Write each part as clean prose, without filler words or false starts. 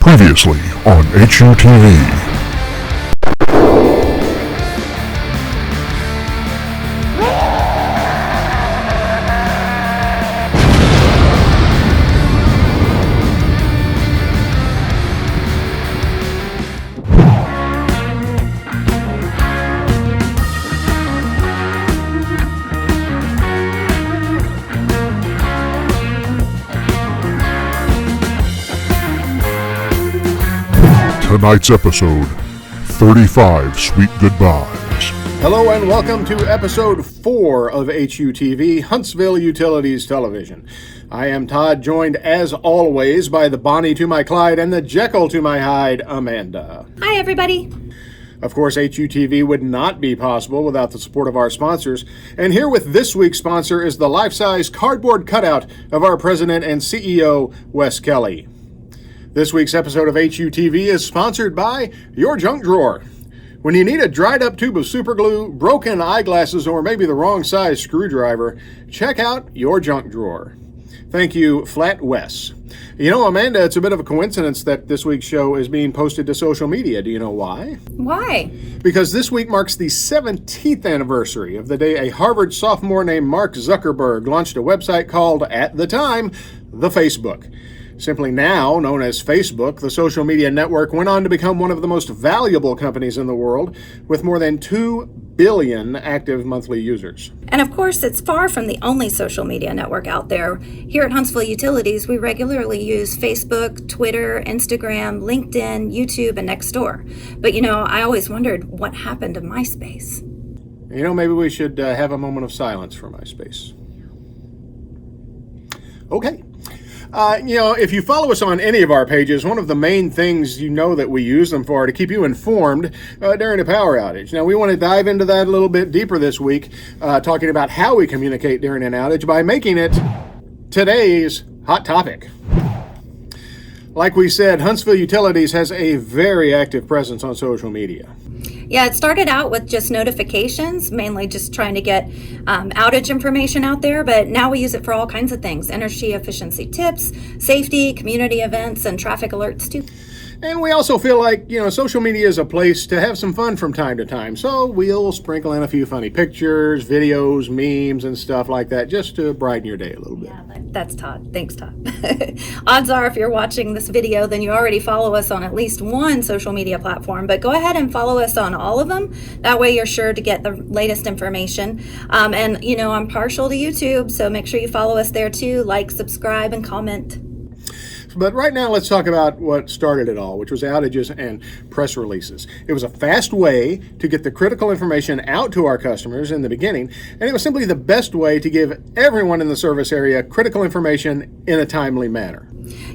Previously on HUTV. Tonight's episode, 35 Sweet Goodbyes. Hello and welcome to episode 4 of HUTV, Huntsville Utilities Television. I am Todd, joined as always by the Bonnie to my Clyde and the Jekyll to my Hyde, Amanda. Hi everybody. Of course, HUTV would not be possible without the support of our sponsors. And here with this week's sponsor is the life-size cardboard cutout of our president and CEO, Wes Kelly. This week's episode of HUTV is sponsored by Your Junk Drawer. When you need a dried up tube of superglue, broken eyeglasses, or maybe the wrong size screwdriver, check out Your Junk Drawer. Thank you, Flat Wes. You know, Amanda, it's a bit of a coincidence that this week's show is being posted to social media. Do you know why? Why? Because this week marks the 17th anniversary of the day a Harvard sophomore named Mark Zuckerberg launched a website called, at the time, the Facebook. Simply now known as Facebook, the social media network went on to become one of the most valuable companies in the world, with more than 2 billion active monthly users. And of course, it's far from the only social media network out there. Here at Huntsville Utilities, we regularly use Facebook, Twitter, Instagram, LinkedIn, YouTube, and Nextdoor. But you know, I always wondered what happened to MySpace. You know, maybe we should have a moment of silence for MySpace. Okay. If you follow us on any of our pages, one of the main things you know that we use them for are to keep you informed during a power outage. Now, we want to dive into that a little bit deeper this week, talking about how we communicate during an outage by making it today's hot topic. Like we said, Huntsville Utilities has a very active presence on social media. Yeah, it started out with just notifications, mainly just trying to get outage information out there, but now we use it for all kinds of things: energy efficiency tips, safety, community events, and traffic alerts too. And we also feel like, social media is a place to have some fun from time to time. So we'll sprinkle in a few funny pictures, videos, memes, and stuff like that just to brighten your day a little bit. Yeah, that's Todd. Thanks, Todd. Odds are if you're watching this video, then you already follow us on at least one social media platform. But go ahead and follow us on all of them. That way you're sure to get the latest information. I'm partial to YouTube, so make sure you follow us there too. Like, subscribe, and comment. But right now, let's talk about what started it all, which was outages and press releases. It was a fast way to get the critical information out to our customers in the beginning, and it was simply the best way to give everyone in the service area critical information in a timely manner.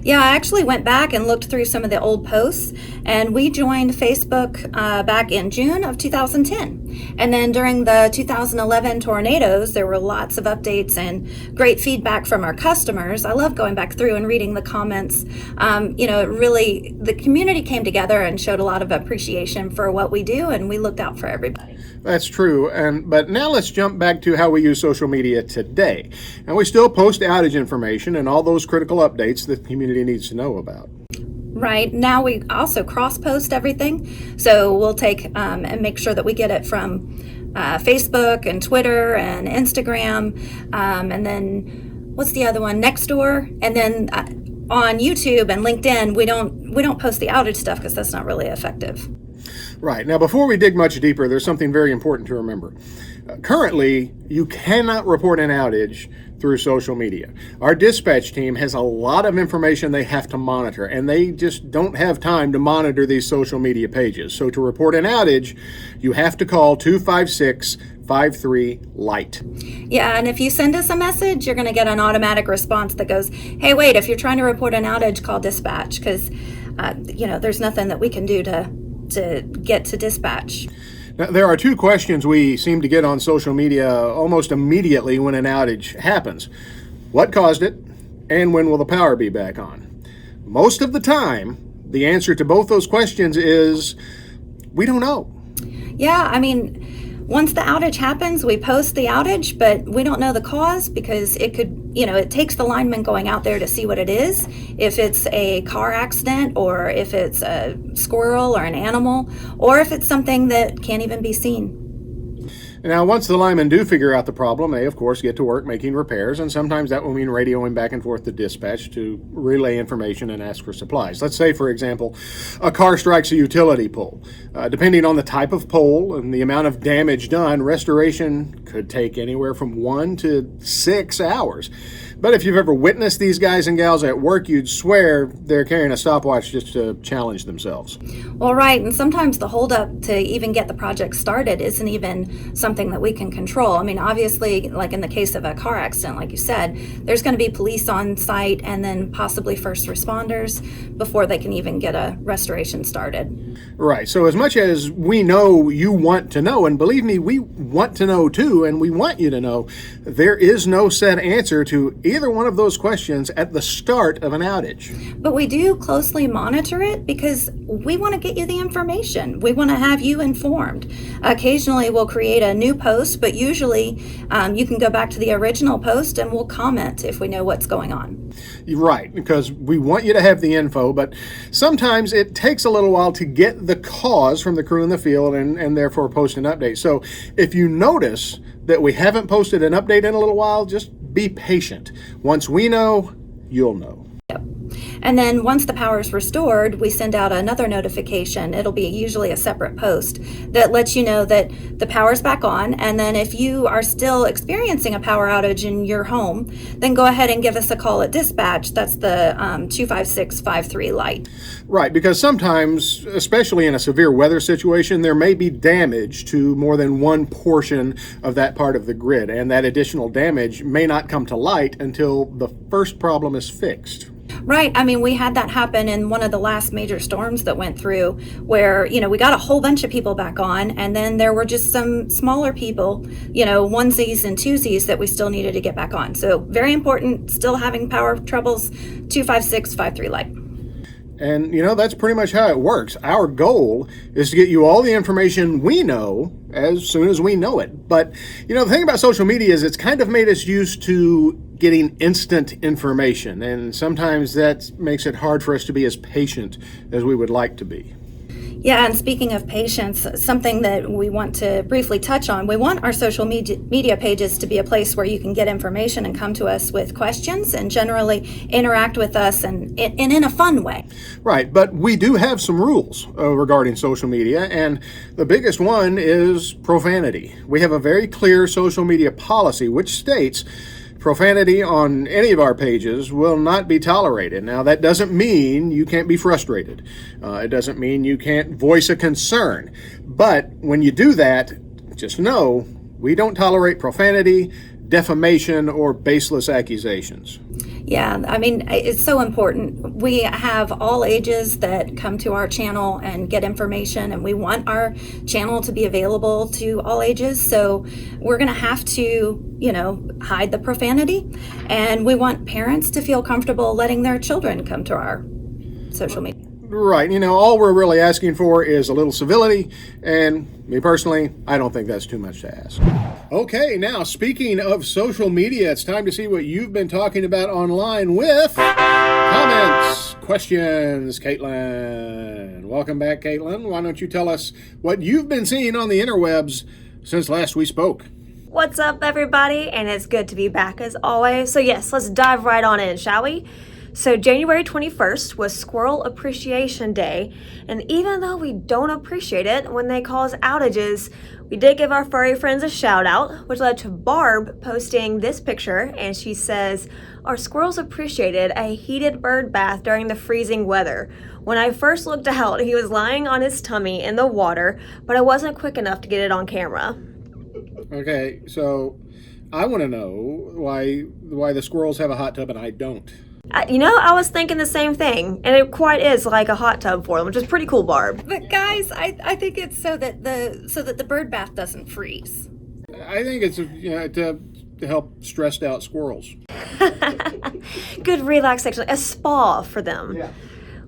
Yeah, I actually went back and looked through some of the old posts, and we joined Facebook back in June of 2010. And then during the 2011 tornadoes, there were lots of updates and great feedback from our customers. I love going back through and reading the comments. The community came together and showed a lot of appreciation for what we do, and we looked out for everybody. That's true, but now let's jump back to how we use social media today. And we still post outage information and all those critical updates that the community needs to know about. Right. Now we also cross-post everything, so we'll take and make sure that we get it from Facebook and Twitter and Instagram, and then what's the other one? Nextdoor, and then on YouTube and LinkedIn, we don't post the outage stuff because that's not really effective. Right. Now, before we dig much deeper, there's something very important to remember. Currently, you cannot report an outage through social media. Our dispatch team has a lot of information they have to monitor, and they just don't have time to monitor these social media pages. So to report an outage, you have to call 256-53-LIGHT. Yeah, and if you send us a message, you're going to get an automatic response that goes, hey, wait, if you're trying to report an outage, call dispatch, because, there's nothing that we can do to get to dispatch. Now, there are 2 questions we seem to get on social media almost immediately when an outage happens. What caused it? And when will the power be back on? Most of the time, the answer to both those questions is, we don't know. Yeah, once the outage happens, we post the outage, but we don't know the cause because it could it takes the lineman going out there to see what it is, if it's a car accident or if it's a squirrel or an animal, or if it's something that can't even be seen. Now, once the linemen do figure out the problem, they, of course, get to work making repairs, and sometimes that will mean radioing back and forth to dispatch to relay information and ask for supplies. Let's say, for example, a car strikes a utility pole. Depending on the type of pole and the amount of damage done, restoration could take anywhere from 1 to 6 hours. But if you've ever witnessed these guys and gals at work, you'd swear they're carrying a stopwatch just to challenge themselves. Well, right, and sometimes the holdup to even get the project started isn't even something that we can control. I mean, obviously, like in the case of a car accident, like you said, there's going to be police on site and then possibly first responders before they can even get a restoration started. Right, so as much as we know you want to know, and believe me, we want to know too, and we want you to know, there is no set answer to either one of those questions at the start of an outage. But we do closely monitor it because we want to get you the information. We want to have you informed. Occasionally we'll create a new post, but usually you can go back to the original post and we'll comment if we know what's going on. Right, because we want you to have the info, but sometimes it takes a little while to get the cause from the crew in the field and therefore post an update. So if you notice that we haven't posted an update in a little while, just be patient. Once we know, you'll know. Yep. And then once the power is restored, we send out another notification. It'll be usually a separate post that lets you know that the power's back on. And then if you are still experiencing a power outage in your home, then go ahead and give us a call at dispatch. That's the 25653 light. Right, because sometimes, especially in a severe weather situation, there may be damage to more than one portion of that part of the grid. And that additional damage may not come to light until the first problem is fixed. Right. I mean, we had that happen in one of the last major storms that went through where, we got a whole bunch of people back on, and then there were just some smaller people, onesies and twosies that we still needed to get back on. So very important, still having power troubles, 25653 light. And, that's pretty much how it works. Our goal is to get you all the information we know as soon as we know it. But, the thing about social media is it's kind of made us used to getting instant information. And sometimes that makes it hard for us to be as patient as we would like to be. Yeah, and speaking of patience, something that we want to briefly touch on, we want our social media pages to be a place where you can get information and come to us with questions and generally interact with us and in a fun way. Right, but we do have some rules regarding social media, and the biggest one is profanity. We have a very clear social media policy which states profanity on any of our pages will not be tolerated. Now, that doesn't mean you can't be frustrated. It doesn't mean you can't voice a concern. But when you do that, just know we don't tolerate profanity, defamation, or baseless accusations. Yeah, I mean, it's so important. We have all ages that come to our channel and get information, and we want our channel to be available to all ages. So we're going to have to, hide the profanity, and we want parents to feel comfortable letting their children come to our social media. Right, all we're really asking for is a little civility, and me personally, I don't think that's too much to ask. Okay, now speaking of social media, it's time to see what you've been talking about online with comments, questions. Caitlin, welcome back, Caitlin. Why don't you tell us what you've been seeing on the interwebs since last we spoke? What's up, everybody? And it's good to be back as always. So yes, let's dive right on in, shall we? So January 21st was Squirrel Appreciation Day, and even though we don't appreciate it when they cause outages, we did give our furry friends a shout out, which led to Barb posting this picture, and she says, "Our squirrels appreciated a heated bird bath during the freezing weather. When I first looked out, he was lying on his tummy in the water, but I wasn't quick enough to get it on camera." Okay, so I want to know why the squirrels have a hot tub and I don't. I was thinking the same thing, and it quite is like a hot tub for them, which is pretty cool, Barb. But guys, I think it's so that the bird bath doesn't freeze. I think it's to help stressed out squirrels. Good relaxation, a spa for them. Yeah.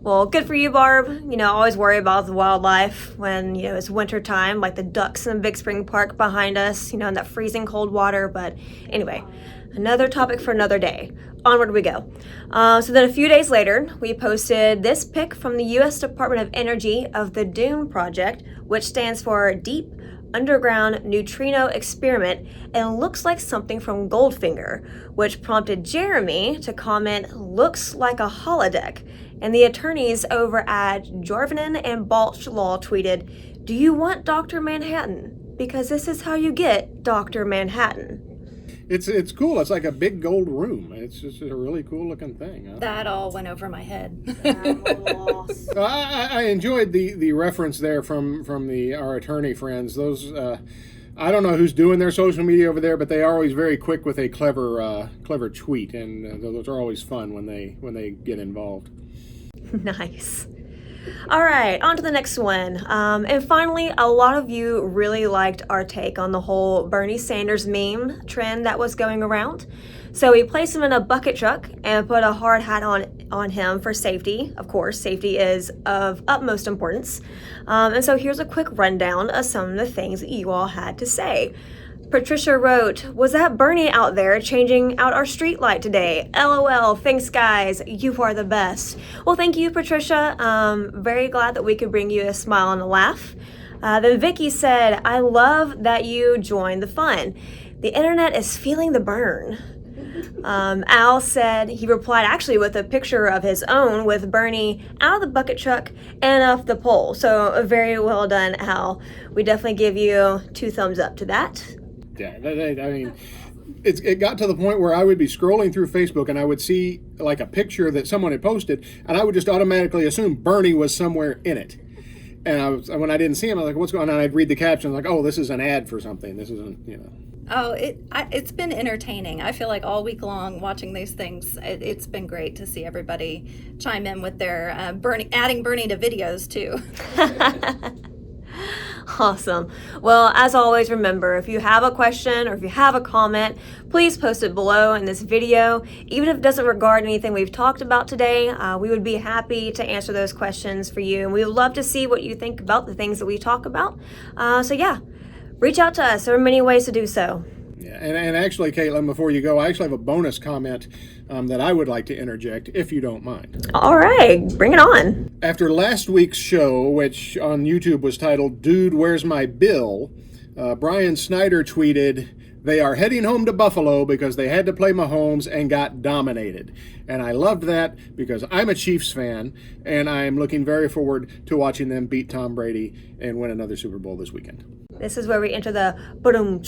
Well, good for you, Barb. Always worry about the wildlife when, it's winter time, like the ducks in Big Spring Park behind us, in that freezing cold water. But anyway, another topic for another day. Onward we go. So then a few days later, we posted this pic from the U.S. Department of Energy of the DUNE project, which stands for Deep Underground Neutrino Experiment, and looks like something from Goldfinger, which prompted Jeremy to comment, "Looks like a holodeck." And the attorneys over at Jorvanen and Balch Law tweeted, "Do you want Dr. Manhattan? Because this is how you get Dr. Manhattan." It's cool. It's like a big gold room. It's just a really cool looking thing. Huh? That all went over my head. I enjoyed the reference there from our attorney friends. Those I don't know who's doing their social media over there, but they are always very quick with a clever tweet, and those are always fun when they get involved. Nice. All right, on to the next one. And finally, a lot of you really liked our take on the whole Bernie Sanders meme trend that was going around. So we placed him in a bucket truck and put a hard hat on him for safety. Of course, safety is of utmost importance. And so here's a quick rundown of some of the things that you all had to say. Patricia wrote, "Was that Bernie out there changing out our street light today? LOL, thanks guys, you are the best." Well, thank you, Patricia. Very glad that we could bring you a smile and a laugh. Then Vicky said, "I love that you joined the fun. The internet is feeling the burn." Al said he replied actually with a picture of his own with Bernie out of the bucket truck and off the pole. So very well done, Al. We definitely give you 2 thumbs up to that. Yeah, I mean, it got to the point where I would be scrolling through Facebook and I would see like a picture that someone had posted, and I would just automatically assume Bernie was somewhere in it. And when I didn't see him, I was like, "What's going on?" And I'd read the caption, like, "Oh, this is an ad for something. This isn't, Oh, it's been entertaining. I feel like all week long watching these things, it's been great to see everybody chime in with their adding Bernie to videos too. Awesome. Well, as always, remember, if you have a question or if you have a comment, please post it below in this video. Even if it doesn't regard anything we've talked about today, we would be happy to answer those questions for you. And we would love to see what you think about the things that we talk about. So yeah, reach out to us. There are many ways to do so. Yeah, and actually, Caitlin, before you go, I actually have a bonus comment that I would like to interject, if you don't mind. All right, bring it on. After last week's show, which on YouTube was titled "Dude, Where's My Bill?", Brian Snyder tweeted, "They are heading home to Buffalo because they had to play Mahomes and got dominated." And I loved that because I'm a Chiefs fan, and I'm looking very forward to watching them beat Tom Brady and win another Super Bowl this weekend. This is where we enter the boom.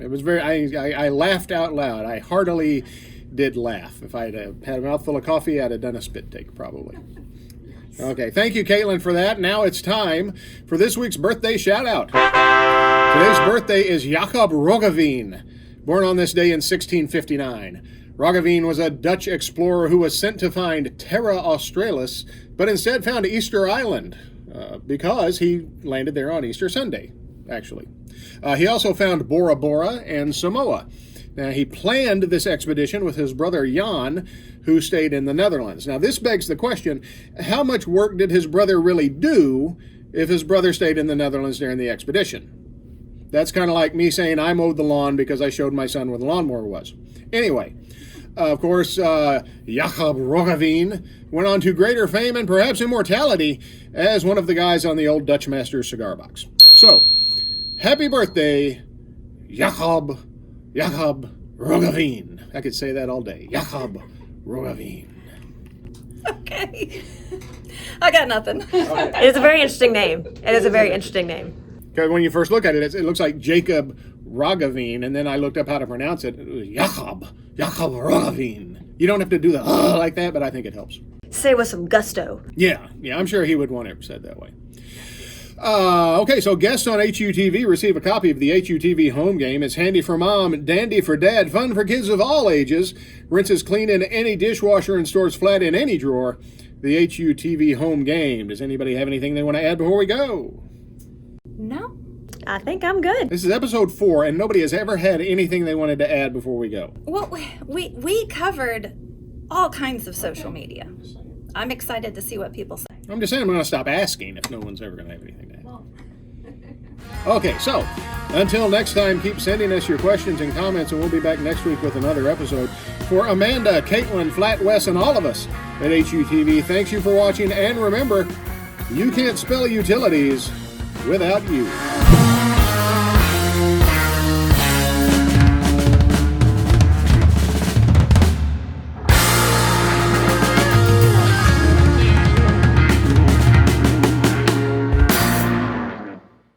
It was I laughed out loud. I heartily did laugh. If I'd had a mouthful of coffee, I'd have done a spit take probably. Okay, thank you, Caitlin, for that. Now it's time for this week's birthday shout-out. Today's birthday is Jacob Roggeveen, born on this day in 1659. Roggeveen was a Dutch explorer who was sent to find Terra Australis, but instead found Easter Island, because he landed there on Easter Sunday, actually. He also found Bora Bora and Samoa. Now, he planned this expedition with his brother Jan, who stayed in the Netherlands. Now, this begs the question, how much work did his brother really do if his brother stayed in the Netherlands during the expedition? That's kind of like me saying I mowed the lawn because I showed my son where the lawnmower was. Anyway, of course, Jacob Roggeveen went on to greater fame and perhaps immortality as one of the guys on the old Dutch Master's cigar box. So, happy birthday, Jacob Roggeveen. I could say that all day. Jacob Roggeveen. Okay. I got nothing. It is a very interesting name. It is a very interesting name. Because when you first look at it, it looks like Jacob Roggeveen, and then I looked up how to pronounce it. It was Jacob Roggeveen. You don't have to do the like that, but I think it helps. Say with some gusto. Yeah, I'm sure he would want it said that way. Okay, so guests on HUTV receive a copy of the HUTV home game. It's handy for mom, dandy for dad, fun for kids of all ages. Rinses clean in any dishwasher and stores flat in any drawer. The HUTV home game. Does anybody have anything they want to add before we go? No. I think I'm good. This is episode 4, and nobody has ever had anything they wanted to add before we go. Well, we covered all kinds of social media. I'm excited to see what people say. I'm just saying I'm going to stop asking if no one's ever going to have anything to ask. Okay, so until next time, keep sending us your questions and comments, and we'll be back next week with another episode. For Amanda, Caitlin, Flat Wes, and all of us at HUTV, thanks you for watching, and remember, you can't spell utilities without you.